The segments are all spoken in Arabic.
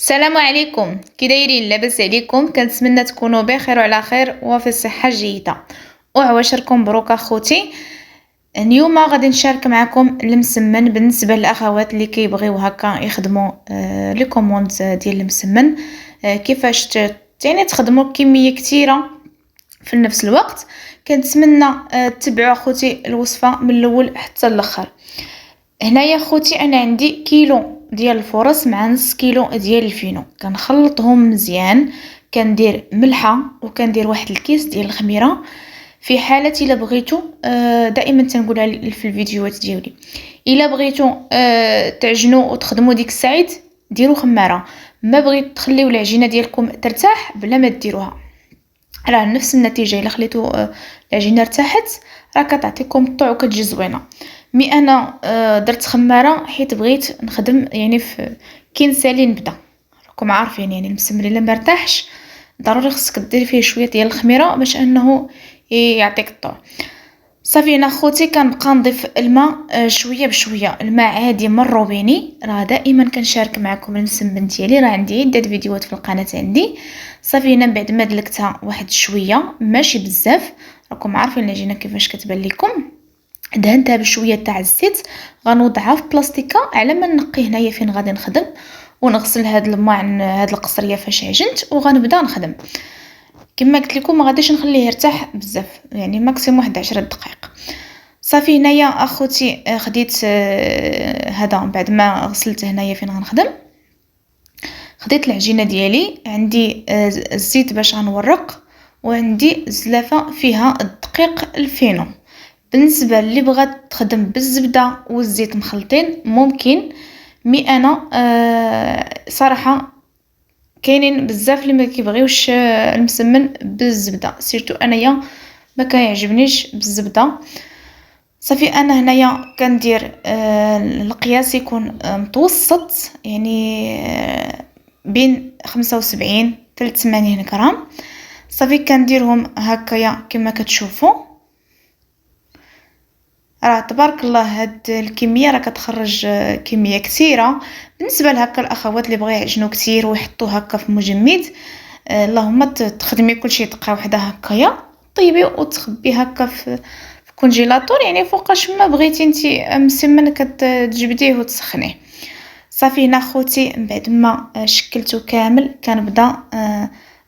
السلام عليكم، كي دايرين؟ لاباس عليكم؟ كنتمنى تكونوا بخير وعلى خير وفي صحه جيده. وعواشركم مبروك اخوتي. اليوم غادي نشارك معكم المسمن بالنسبه للاخوات اللي كيبغيو هكا يخدموا لي كوموند ديال المسمن. كيفاش يعني تخدموا كميه كثيره في نفس الوقت. كنتمنى تتبعوا اخوتي الوصفه من الاول حتى الاخر. هنايا خوتي انا عندي كيلو ديال الفرص مع نص كيلو ديال الفينو، كنخلطهم مزيان. كندير ملحه وكندير واحد الكيس ديال الخميره. في حاله الا بغيتو دائما تنقولها في الفيديوهات ديالي، الا بغيتو تعجنوا وتخدموا ديك الساعات ديروا خماره. ما بغيت تخليو العجينه ديالكم ترتاح بلا ما ديروها، راه نفس النتيجه. الا خليتو العجينه ارتاحت راه كتعطيكم الطوع وكتجي زوينه. مي انا درت خماره حيت بغيت نخدم يعني في كي نسالي نبدا. راكم عارفين يعني المسمن الا مرتاحش ضروري خصك دير فيه شويه ديال الخميره باش انه يعطيك الطوع. صافي انا خوتي كنبقى نضيف الماء شويه بشويه، الماء عادي من الروبيني. راه دائما كنشارك معكم المسمن ديالي، راه عندي عده فيديوهات في القناه عندي. صافي هنا من بعد ما دلكتها واحد شويه ماشي بزاف، راكم عارفين العجينه كيفاش كتبان لكم. دهنتها بشويه تاع الزيت، غنوضعها في بلاستيكه على ما نقي هنايا فين غادي نخدم، ونغسل هاد الماء عن هاد القصريه فاش عجنت وغنبدا نخدم. كما قلت لكم ما غاديش نخليه يرتاح بزاف، يعني ماكسيموم واحد 10 دقائق. صافي هنايا اخوتي خديت هذا بعد ما غسلت هنايا فين غنخدم. خديت العجينه ديالي، عندي الزيت باش غنورق، وعندي زلافه فيها الدقيق الفينو. بالنسبه اللي بغات تخدم بالزبده والزيت مخلطين ممكن، مي انا صراحه كاينين بزاف اللي ما كيبغيوش المسمن بالزبده، سيرتو انايا ما كيعجبنيش بالزبده. صافي انا هنايا كندير القياس يكون متوسط، يعني بين 75 حتى 80 غرام. صافي كنديرهم هكايا كما كتشوفوا. راه تبارك الله هاد الكميه راه كتخرج كميه كثيره بالنسبه لهكا الاخوات اللي بغاو يعجنوا كثير ويحطوا هكا في مجمد. اللهم تخدمي كلشي دقه وحده هكايا، طيبي وتخبي هكا في كونجيلاتور، يعني فوقاش ما بغيتي نتي مسمن كتجبديه وتسخنيه. صافي هنا خوتي من بعد ما شكلته كامل كنبدا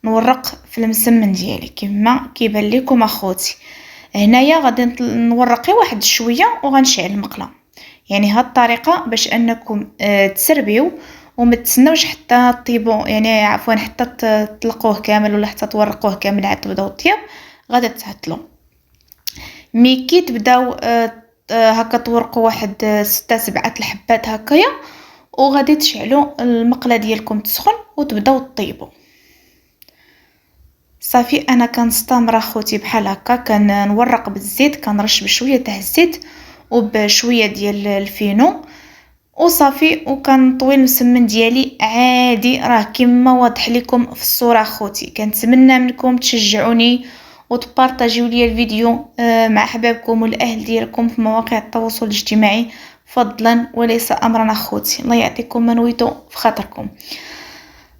نورق في المسمن ديالي كما كيبان لكم اخوتي. هنايا غادي نورقي واحد شويه وغنشعل المقله، يعني هاد الطريقه باش انكم تسربيو وما تسناوش حتى طيبوا، يعني عفوا حتى تطلقوه كامل ولا حتى تورقوه كامل عاد تبداو الطياب غادي تعطلوا. مي كي تبداو هكا تورقوا واحد 6 7 الحبات هكايا، وغادي تشعلوا المقله ديالكم تسخن وتبداو طيبوا. صافي انا كنستمر اخوتي بحال هكا، كنورق بالزيت، كنرش بشويه تاع الزيت وبشويه ديال الفينو وصافي، وكنطوي المسمن ديالي عادي. راه كما واضح لكم في الصوره اخوتي. كنتمنى منكم تشجعوني وتبارطاجيو لي الفيديو مع احبابكم والاهل ديالكم في مواقع التواصل الاجتماعي فضلا وليس امرا اخوتي. الله يعطيكم ما نويتو في خاطركم.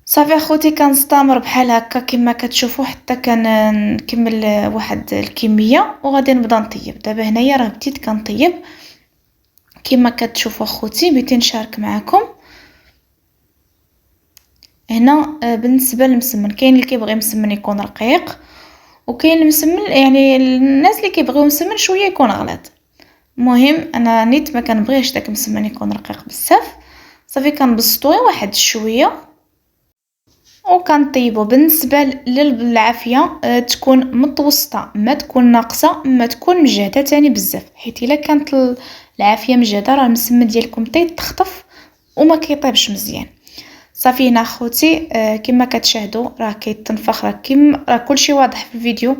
صافي اخوتي كنستمر بحال هكا كما كتشوفوا حتى كنكمل واحد الكميه وغادي نبدا نطيب. دابا هنايا راه بديت كنطيب كما كتشوفوا اخوتي، بغيت نشارك معكم. هنا بالنسبه للمسمن كاين اللي كيبغي مسمن يكون رقيق، وكاين المسمن يعني الناس اللي كيبغيو مسمن شويه يكون غليظ. المهم انا نيت ما كنبغيش داك المسمن يكون رقيق بزاف. صافي كنبسطوه واحد شويه وكنطيبو. بالنسبه للعافيه تكون متوسطه، ما تكون ناقصه ما تكون مجهده تاني بزاف، حيت الا كانت العافيه مجهده راه المسمن ديالكم تيتخطف وما كيطيبش مزيان. صافي هنا اخوتي كما كتشاهدوا راه كيتنفخ، راه كلشي واضح في الفيديو.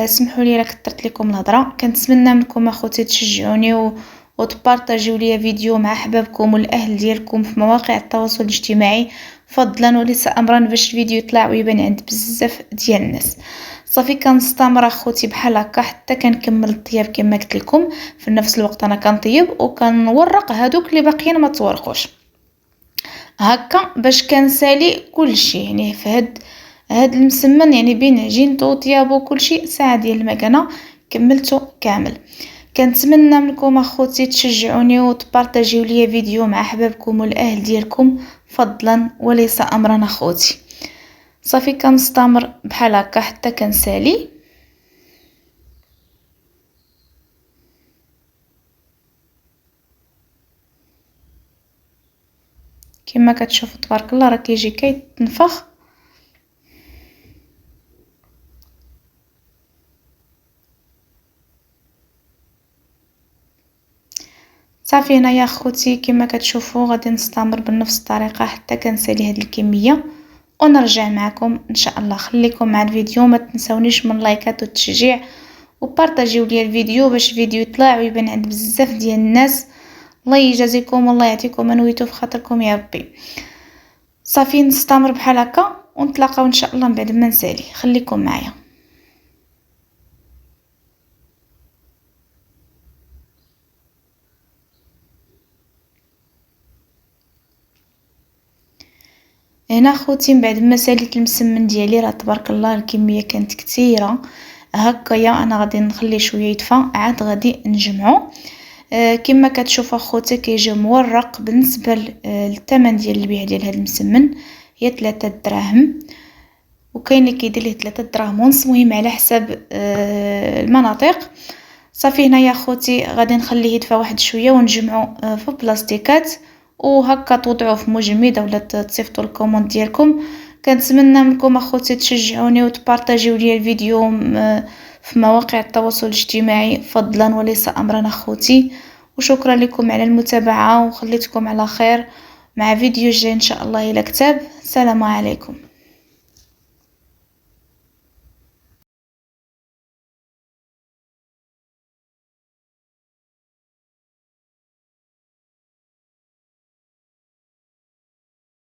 سمحوا لي راه كثرت لكم الهضره. كنتمنى منكم اخوتي تشجعوني وتبارطاجيو لي فيديو مع احبابكم والاهل ديالكم في مواقع التواصل الاجتماعي فضلا وليس امرا باش الفيديو يطلع ويبان عند بزاف ديال الناس. صافي كنستمر اخوتي بحال هكا حتى كنكمل الطياب كما قلت لكم. في نفس الوقت انا كنطيب وكنورق هادوك اللي باقيين ما تورقوش. هكا باش كنسالي كلشي. يعني في هاد المسمن يعني بين عجينته وطيابو وكلشي ساعة ديال المكانة كملتو كامل. كنتمنى منكم اخوتي تشجعوني وتبارطاجيو ليا فيديو مع احبابكم والاهل ديالكم فضلا وليس امرا اخوتي. صافي كنستمر بحال هكا حتى كنسالي. كما كتشوفوا تبارك الله راه كيجي كيتنفخ. صافي هنايا اخوتي كما كتشوفوا غادي نستمر بنفس الطريقه حتى كنسالي هاد الكميه ونرجع معكم ان شاء الله. خليكم مع الفيديو، ما تنسونيش من لايكات والتشجيع وبارطاجيو لي الفيديو باش الفيديو يطلع ويبان عند بزاف ديال الناس. الله يجازيكم والله يعطيكم ما نويتو في خاطركم يا ربي. صافي نستمر بحال هكا ونتلاقاو ان شاء الله من بعد ما نسالي. خليكم معايا. هنا خوتي من بعد ما ساليت المسمن ديالي راه تبارك الله الكميه كانت كثيره. هكايا انا غادي نخلي شويه يدفى عاد غادي نجمعو. كما كتشوفوا اخوتي كيجي مورق. بالنسبه للثمن ديال البيع ديال هذا المسمن هي 3 دراهم، وكاين اللي كيدير ليه 3 دراهم ونص، مهم على حساب المناطق. صافي هنايا اخوتي غادي نخليه يدفى واحد شويه ونجمعو في بلاستيكات وهكا توضعوه في مجمد ولا تصيفطوا الكوموند ديالكم. كنتمنى منكم اخوتي تشجعوني وتبارطاجيو لي الفيديو في مواقع التواصل الاجتماعي فضلا وليس امرا اخوتي. وشكرا لكم على المتابعه وخليتكم على خير مع فيديو جاي ان شاء الله الى كتاب. السلام عليكم.